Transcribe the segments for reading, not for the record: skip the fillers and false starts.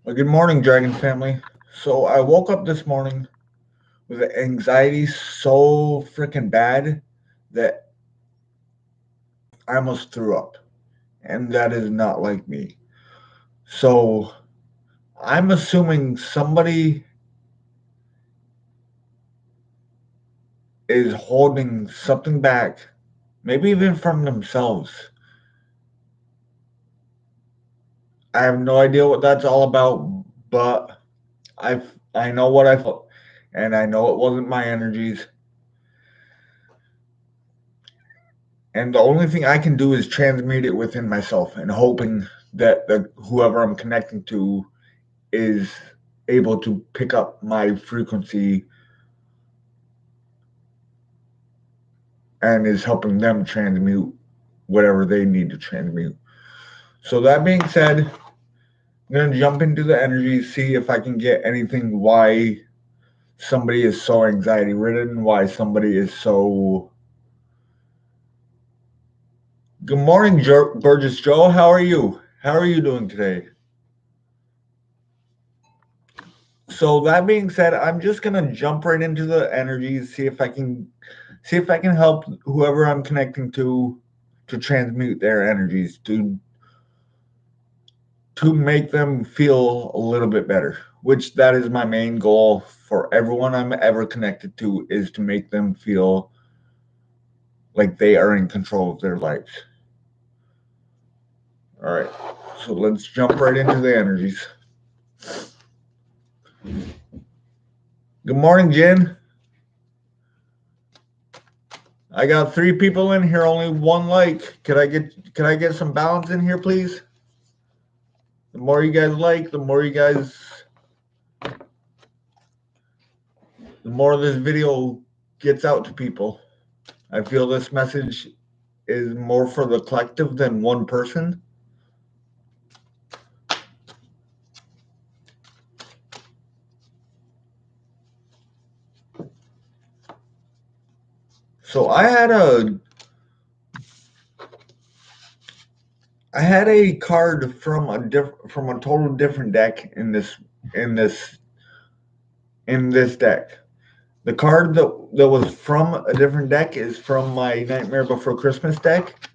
Well, good morning, Dragon family. So I woke up this morning with anxiety so freaking bad that I almost threw up. And that is not like me. So I'm assuming somebody is holding something back, maybe even from themselves. I have no idea what that's all about, but I know what I felt, and I know it wasn't my energies. And the only thing I can do is transmute it within myself and hoping that whoever I'm connecting to is able to pick up my frequency and is helping them transmute whatever they need to transmute. So that being said, I'm going to jump into the energy, see if I can get anything why somebody is so anxiety ridden, why somebody is so. Good morning, Burgess Joe. How are you? How are you doing today? So that being said, I'm just gonna jump right into the energies, see if I can help whoever I'm connecting to transmute their energies to make them feel a little bit better. Which that is my main goal for everyone I'm ever connected to is to make them feel like they are in control of their lives. All right, so let's jump right into the energies. Good morning, Jen. I got 3 people in here, only one like. Could I get some balance in here, please? The more you guys like, the more this video gets out to people. I feel this message is more for the collective than one person. So I had a card from a total different deck in this deck. The card that was from a different deck is from my Nightmare Before Christmas deck,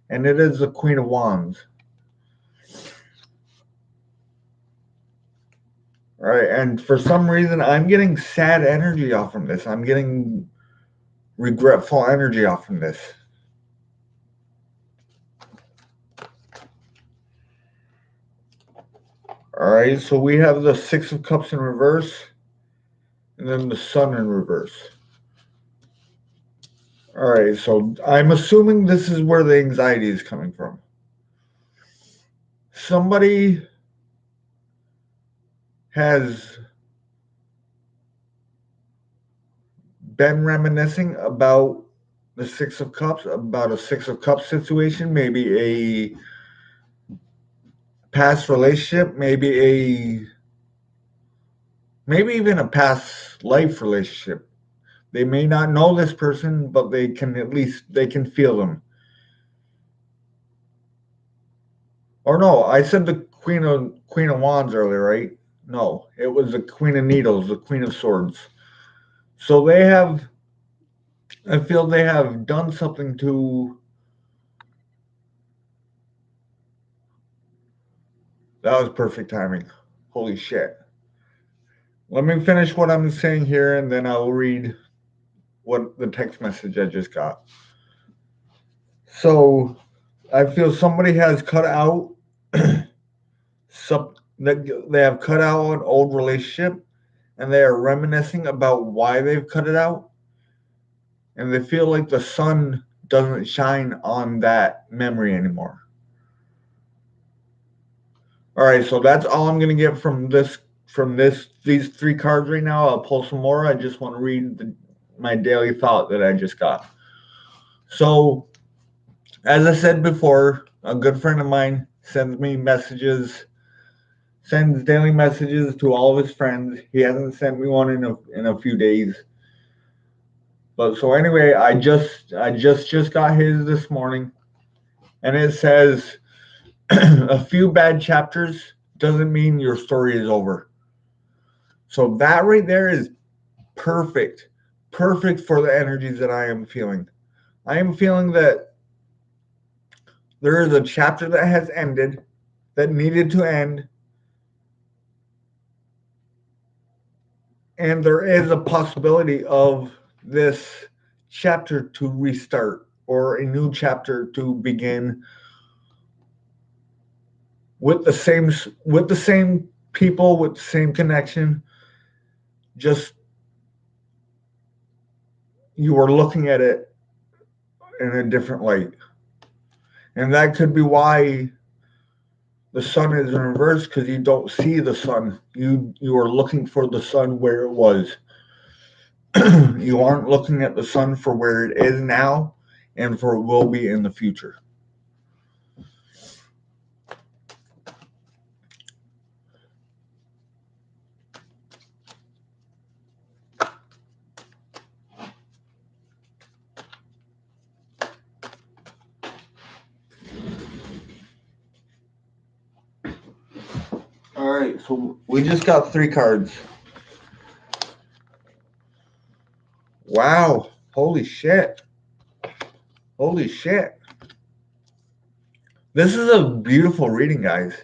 and it is the Queen of Wands. All right, and for some reason, I'm getting sad energy off from this. I'm getting regretful energy off from this. All right, so we have the Six of Cups in reverse, and then the Sun in reverse. All right, so I'm assuming this is where the anxiety is coming from. Somebody has been reminiscing about the Six of Cups, about a Six of Cups situation, maybe a past relationship, maybe even a past life relationship. They may not know this person, but they can feel them. Or no, I said the Queen of Wands earlier, right? No, it was the Queen of Needles, the Queen of Swords. So I feel they have done something to. That was perfect timing. Holy shit. Let me finish what I'm saying here, and then I'll read what the text message I just got. So I feel somebody has cut out they have cut out an old relationship, and they are reminiscing about why they've cut it out, and they feel like the sun doesn't shine on that memory anymore. All right, so that's all I'm gonna get from these 3 cards right now. I'll pull some more. I just want to read my daily thought that I just got. So, as I said before, a good friend of mine sends daily messages to all of his friends. He hasn't sent me one in a few days. But so anyway, I just got his this morning, and it says a few bad chapters doesn't mean your story is over. So that right there is perfect. Perfect for the energies that I am feeling. I am feeling that there is a chapter that has ended, that needed to end, and there is a possibility of this chapter to restart or a new chapter to begin with the same people, with the same connection. Just you are looking at it in a different light. And that could be why the sun is in reverse, because you don't see the sun. You are looking for the sun where it was. You aren't looking at the sun for where it is now and for it will be in the future. All right, so we just got 3 cards. Wow, holy shit. Holy shit. This is a beautiful reading, guys.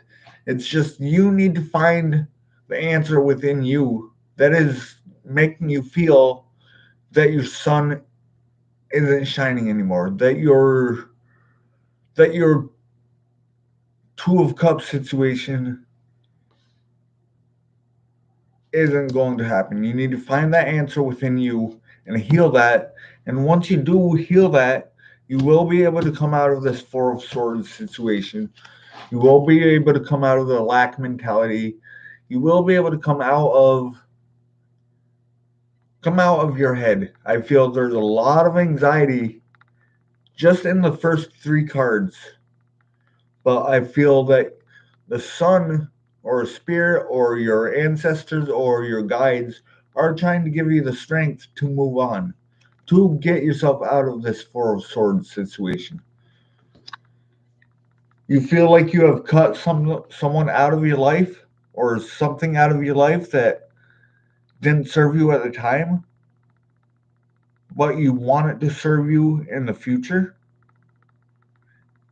It's just you need to find the answer within you that is making you feel that your sun isn't shining anymore, that your Two of Cups situation isn't going to happen. You need to find that answer within you and heal that. And once you do heal that, you will be able to come out of this Four of Swords situation. You will be able to come out of the lack mentality. You will be able to come out of your head. I feel there's a lot of anxiety just in the first 3 cards. But I feel that the sun or spirit or your ancestors or your guides are trying to give you the strength to move on, to get yourself out of this Four of Swords situation. You feel like you have cut someone out of your life or something out of your life that didn't serve you at the time, but you want it to serve you in the future.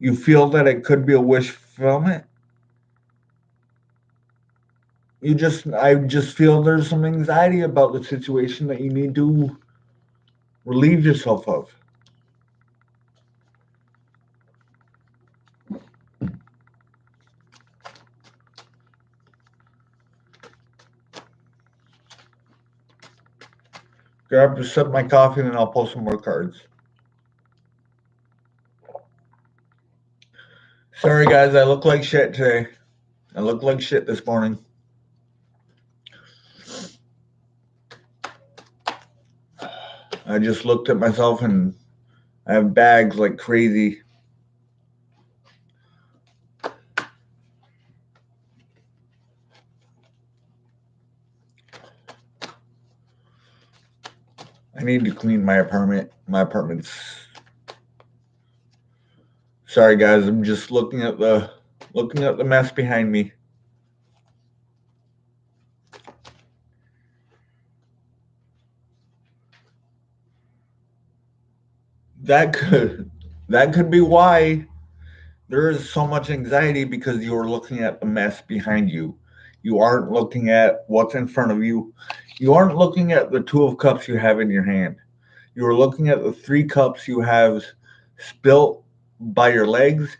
You feel that it could be a wish fulfillment. I just feel there's some anxiety about the situation that you need to relieve yourself of. Grab a sip of my coffee and then I'll pull some more cards. Sorry guys, I look like shit today. I look like shit this morning. I just looked at myself and I have bags like crazy. I need to clean my apartment. My apartment's... Sorry guys, I'm just looking at the mess behind me. That could be why there is so much anxiety, because you are looking at the mess behind you. You aren't looking at what's in front of you. You aren't looking at the 2 of Cups you have in your hand. You are looking at the 3 cups you have spilt by your legs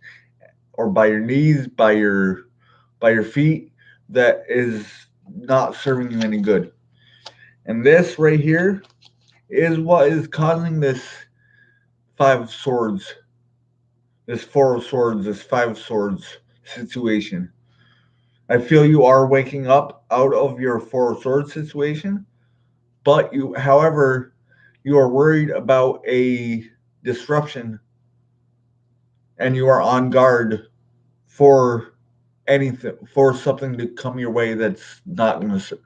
or by your knees, by your feet, that is not serving you any good. And this right here is what is causing this 5 of Swords, this 4 of Swords, this 5 of Swords situation. I feel you are waking up out of your 4 of Swords situation, but however, you are worried about a disruption and you are on guard for anything, for something to come your way that's not going to,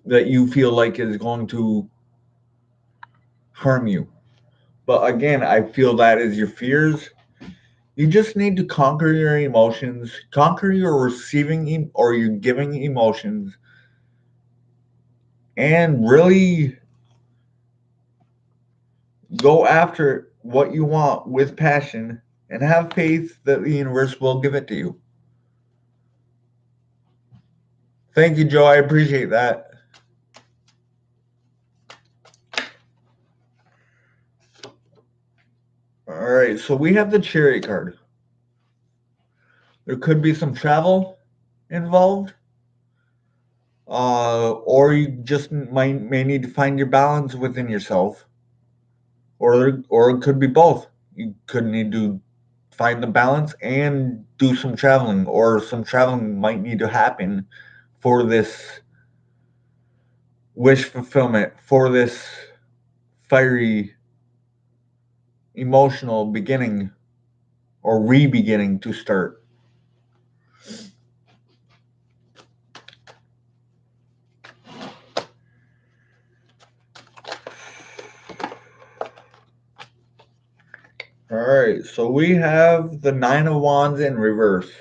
that you feel like is going to harm you. But again, I feel that is your fears. You just need to conquer your emotions, conquer your receiving or your giving emotions, and really go after what you want with passion and have faith that the universe will give it to you. Thank you, Joe. I appreciate that. All right, so we have the Chariot card. There could be some travel involved, or you just may need to find your balance within yourself, or it could be both. You could need to find the balance and do some traveling, or some traveling might need to happen for this wish fulfillment, for this fiery emotional beginning or re-beginning to start. All right, so we have the Nine of Wands in reverse.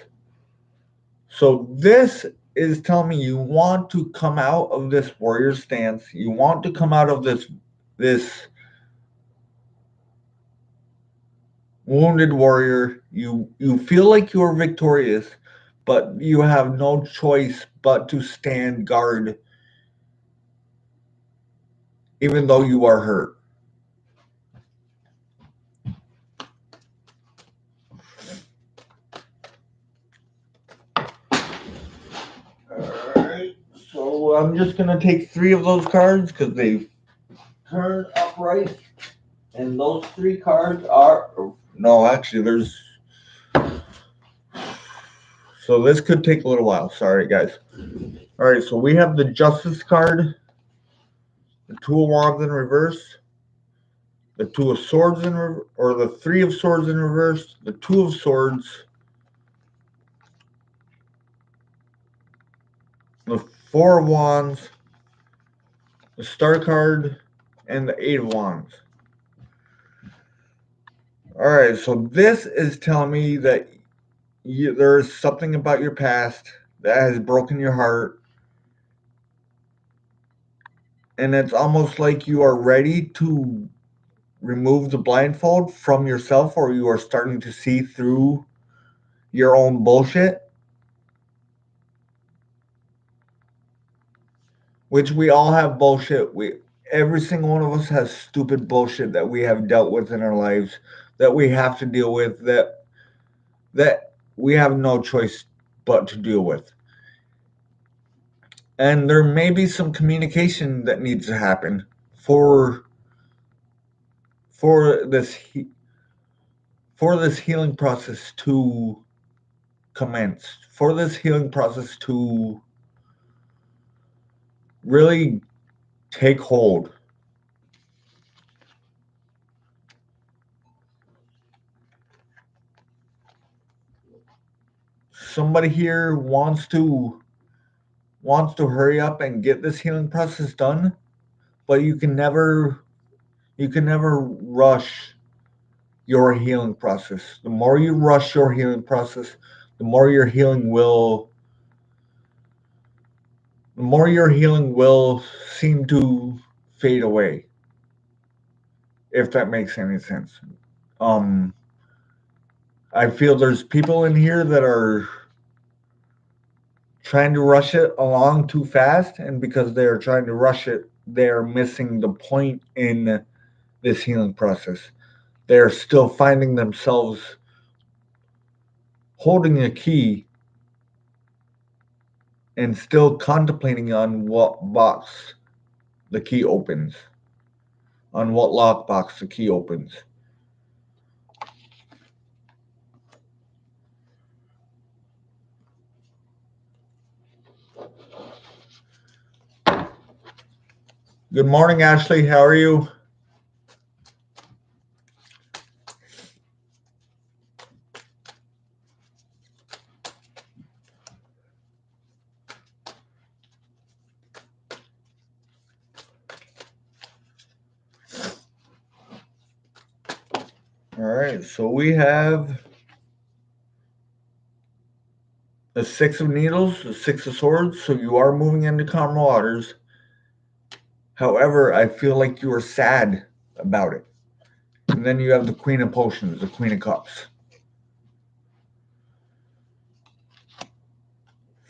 So this is telling me you want to come out of this warrior stance. You want to come out of this wounded warrior. You feel like you are victorious, but you have no choice but to stand guard even though you are hurt. Alright, so I'm just going to take 3 of those cards because they turn upright. And those 3 cards are... No, actually, there's... So this could take a little while. Sorry, guys. Alright, so we have the Justice card, the 2 of Wands in reverse, the 2 of Swords in reverse, or the 3 of Swords in reverse, the 2 of Swords, the 4 of Wands, the Star card, and the 8 of Wands. Alright, so this is telling me that there is something about your past that has broken your heart. And it's almost like you are ready to remove the blindfold from yourself, or you are starting to see through your own bullshit. Which we all have bullshit. Every single one of us has stupid bullshit that we have dealt with in our lives, that we have to deal with, that we have no choice but to deal with. And there may be some communication that needs to happen for this healing process to commence, for this healing process to really take hold. Somebody here wants to hurry up and get this healing process done, but you can never rush your healing process. The more you rush your healing process, the more your healing will seem to fade away. If that makes any sense. I feel there's people in here that are trying to rush it along too fast, and because they're trying to rush it, they're missing the point in this healing process. They're still finding themselves holding a key and still contemplating on what box the key opens, on what lockbox the key opens. Good morning, Ashley. How are you? All right, so we have the Six of Needles, the Six of Swords, so you are moving into calmer waters. However, I feel like you are sad about it. And then you have the Queen of Potions, the Queen of Cups.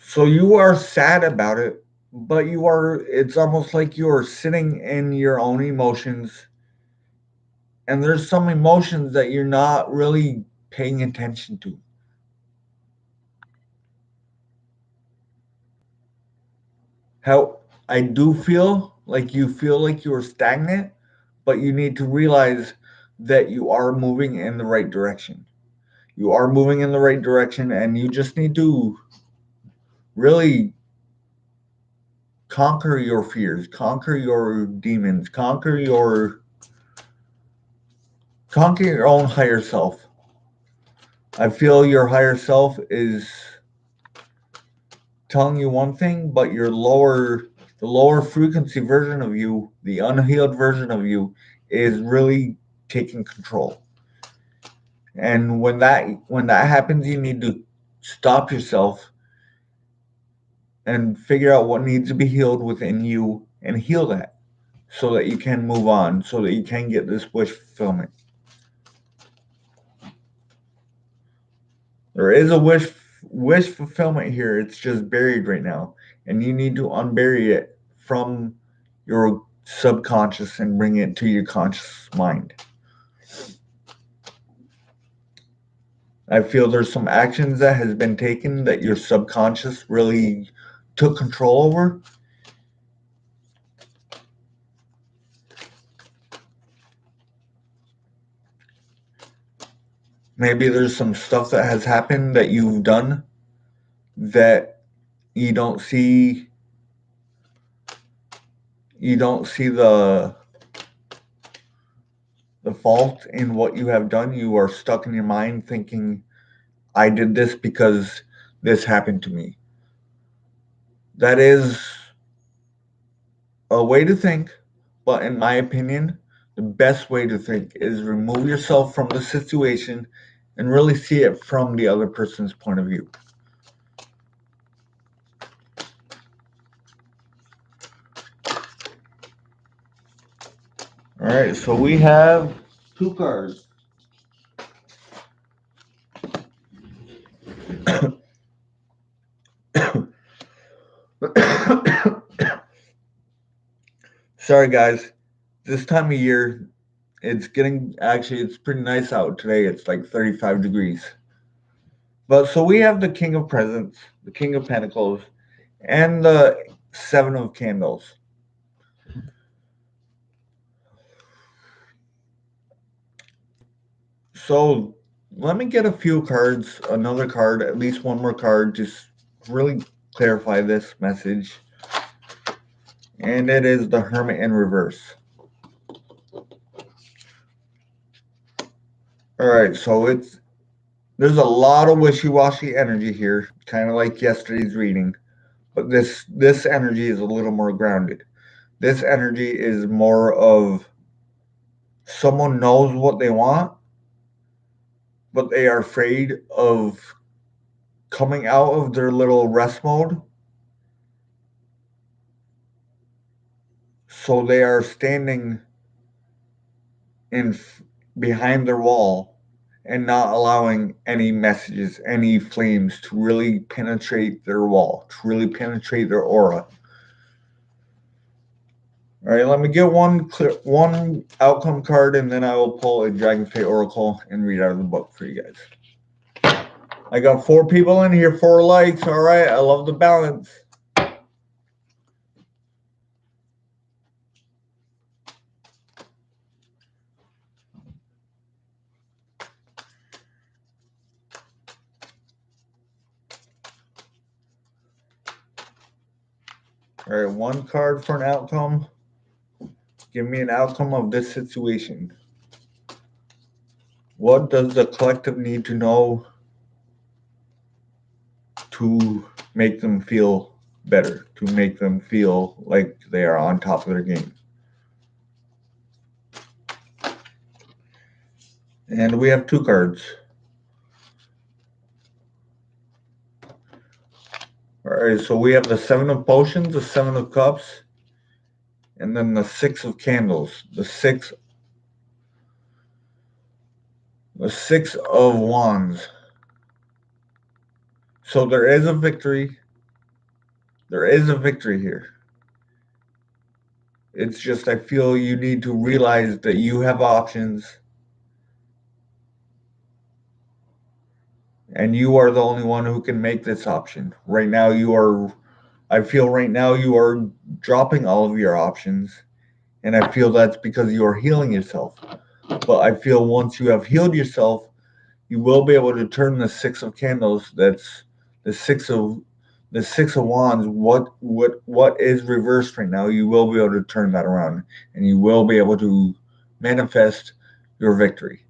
So you are sad about it, but it's almost like you are sitting in your own emotions. And there's some emotions that you're not really paying attention to. How I do feel like you are stagnant, but you need to realize that you are moving in the right direction. You are moving in the right direction, and you just need to really conquer your fears, conquer your demons, conquer your own higher self. I feel your higher self is telling you one thing, but the lower frequency version of you, the unhealed version of you, is really taking control. And when that happens, you need to stop yourself and figure out what needs to be healed within you and heal that so that you can move on, so that you can get this wish fulfillment. There is a wish fulfillment here. It's just buried right now, and you need to unbury it from your subconscious and bring it to your conscious mind. I feel there's some actions that has been taken that your subconscious really took control over. Maybe there's some stuff that has happened that you've done that you don't see the fault in what you have done. You are stuck in your mind thinking, I did this because this happened to me. That is a way to think, but in my opinion, the best way to think is remove yourself from the situation and really see it from the other person's point of view. All right, so we have 2 cards. Sorry, guys. This time of year, it's pretty nice out today. It's like 35 degrees. But so we have the King of Presents, the King of Pentacles, and the Seven of Candles. So let me get a few cards, another card, at least one more card, just really clarify this message. And it is the Hermit in reverse. All right, so there's a lot of wishy-washy energy here, kind of like yesterday's reading, but this energy is a little more grounded. This energy is more of someone knows what they want, but they are afraid of coming out of their little rest mode. So they are standing behind their wall and not allowing any messages, any flames to really penetrate their wall, to really penetrate their aura. All right, let me get one outcome card, and then I will pull a Dragonfree Oracle and read out of the book for you guys. I got 4 people in here, 4 likes. All right, I love the balance. All right, 1 card for an outcome. Give me an outcome of this situation. What does the collective need to know to make them feel better, to make them feel like they are on top of their game? And we have 2 cards. Alright, so we have the Seven of Potions, the Seven of Cups, and then the Six of Candles. The Six of Wands. So there is a victory. There is a victory here. It's just I feel you need to realize that you have options. And you are the only one who can make this option. Right now I feel right now you are dropping all of your options. And I feel that's because you are healing yourself. But I feel once you have healed yourself, you will be able to turn the Six of Candles, that's the Six of Wands, what is reversed right now, you will be able to turn that around. And you will be able to manifest your victory.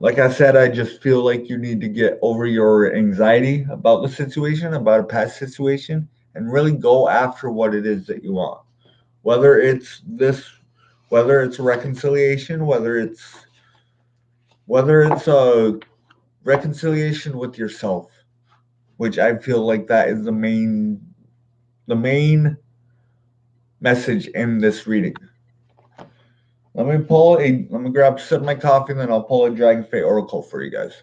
Like I said, I just feel like you need to get over your anxiety about the situation, about a past situation, and really go after what it is that you want. Whether it's a reconciliation, whether it's a reconciliation with yourself, which I feel like that is the main message in this reading. Let me grab a sip of my coffee, and then I'll pull a Dragonfree Oracle for you guys.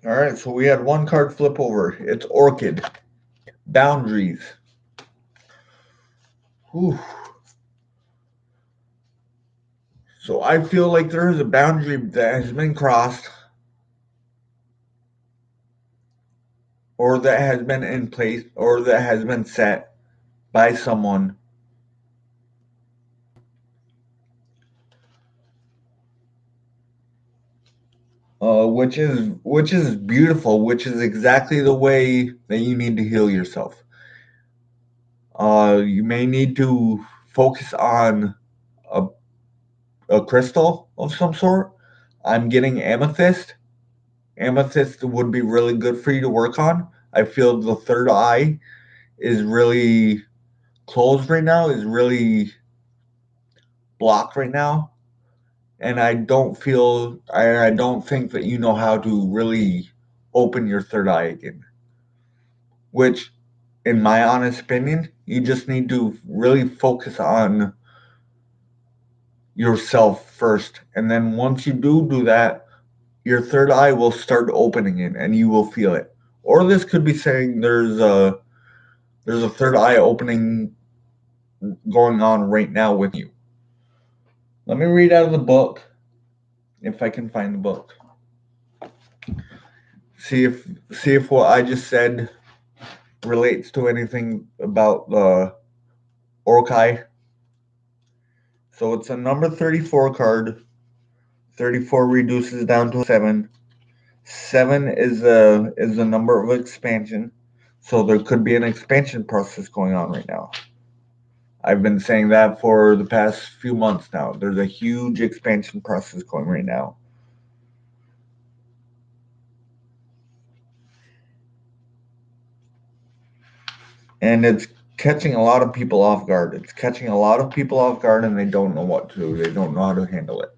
All right, so we had one card flip over. It's Orchid. Boundaries. Whew. So I feel like there is a boundary that has been crossed, or that has been in place, or that has been set by someone. Which is beautiful, which is exactly the way that you need to heal yourself. You may need to focus on a crystal of some sort. I'm getting amethyst. Amethyst would be really good for you to work on. I feel the third eye is really closed right now, is really blocked right now. And I don't think that you know how to really open your third eye again. Which, in my honest opinion, you just need to really focus on yourself first. And then once you do that, your third eye will start opening it and you will feel it. Or this could be saying there's a third eye opening going on right now with you. Let me read out of the book, if I can find the book. See if what I just said relates to anything about the Orkai. So it's a number 34 card. 34 reduces down to 7. 7 is the number of expansion. So there could be an expansion process going on right now. I've been saying that for the past few months now. There's a huge expansion process going right now. And it's catching a lot of people off guard. It's catching a lot of people off guard, and they don't know what to do. They don't know how to handle it.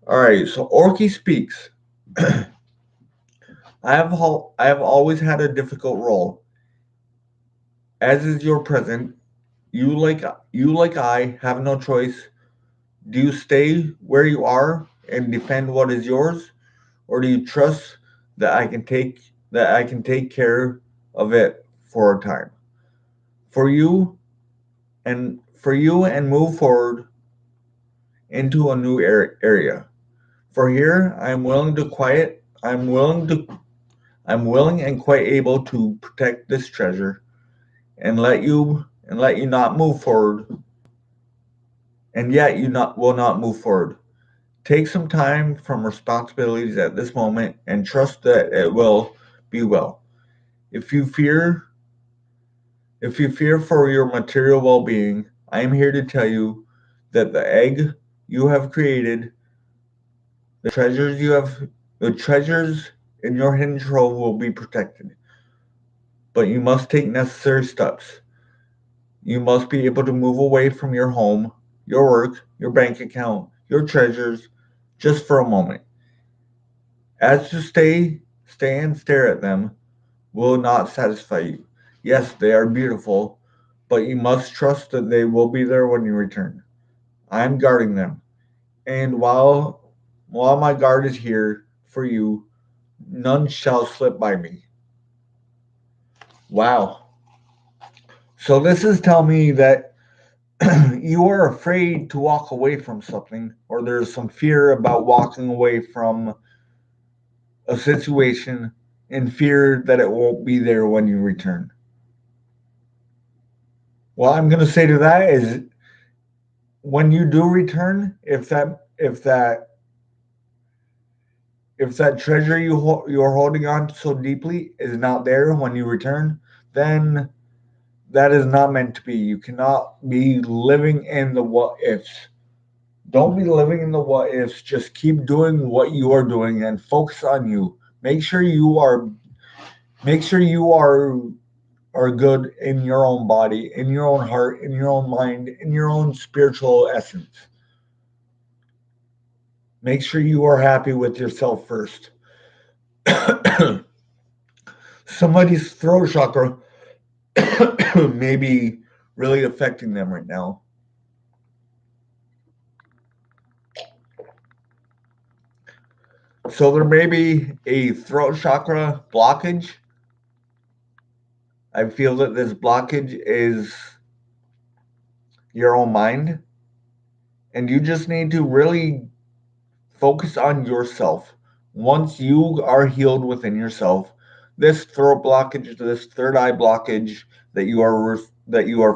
All right, so Orky speaks. I have always had a difficult role. As is your present, you like I have no choice. Do you stay where you are and defend what is yours, or do you trust that I can take care of it for a time? For you and move forward into a new area. For here, I'm willing and quite able to protect this treasure and let you not move forward, and yet will not move forward. Take some time from responsibilities at this moment and trust that it will be well. If you fear for your material well-being, I am here to tell you that the egg you have created, the treasures you have The treasures in your hidden trove will be protected, but you must take necessary steps. You must be able to move away from your home, your work, your bank account, your treasures, just for a moment. As to stay and stare at them will not satisfy you. Yes, they are beautiful, but you must trust that they will be there when you return. I am guarding them, and while my guard is here for you, none shall slip by me. Wow. So this is telling me that you are afraid to walk away from something, or there's some fear about walking away from a situation and fear that it won't be there when you return. What I'm going to say to that is when you do return, if that treasure you're holding on so deeply is not there when you return, then that is not meant to be. You cannot be living in the what ifs. Don't be living in the what ifs. Just keep doing what you are doing and focus on you. Make sure you are good in your own body, in your own heart, in your own mind, in your own spiritual essence. Make sure you are happy with yourself first. Somebody's throat chakra may be really affecting them right now. So there may be a throat chakra blockage. I feel that this blockage is your own mind, and you just need to really focus on yourself. Once you are healed within yourself, this throat blockage, this third eye blockage that you are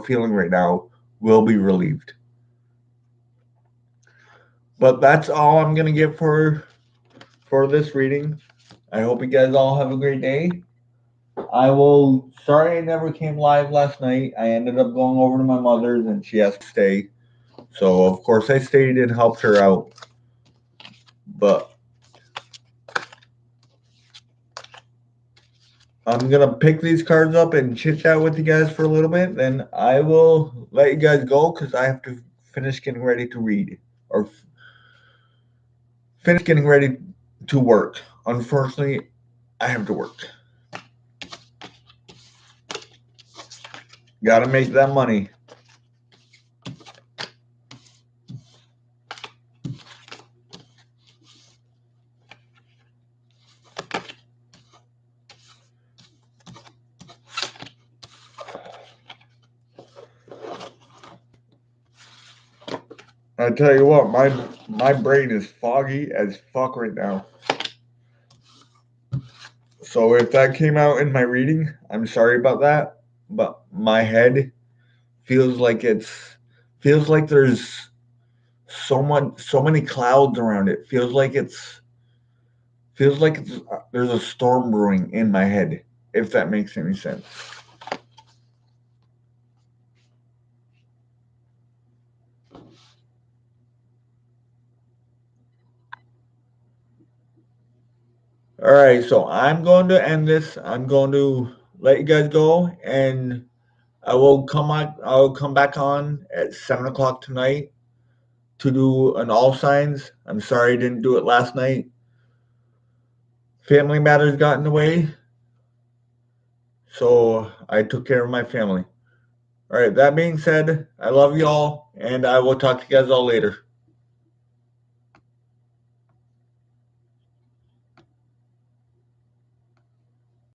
feeling right now will be relieved. But that's all I'm gonna get for this reading. I hope you guys all have a great day. Sorry I never came live last night. I ended up going over to my mother's and she has to stay. So, of course, I stayed and helped her out. But I'm going to pick these cards up and chit chat with you guys for a little bit. Then I will let you guys go because I have to finish getting ready to read or finish getting ready to work. Unfortunately, I have to work. Got to make that money. I tell you what, my brain is foggy as fuck right now. So if that came out in my reading, I'm sorry about that. But my head feels like there's so many clouds around it. Feels like there's a storm brewing in my head. If that makes any sense. All right, so I'm going to end this. I'm going to let you guys go, and I'll come back on at 7 o'clock tonight to do an all signs. I'm sorry I didn't do it last night. Family matters got in the way, so I took care of my family. All right, that being said, I love you all, and I will talk to you guys all later.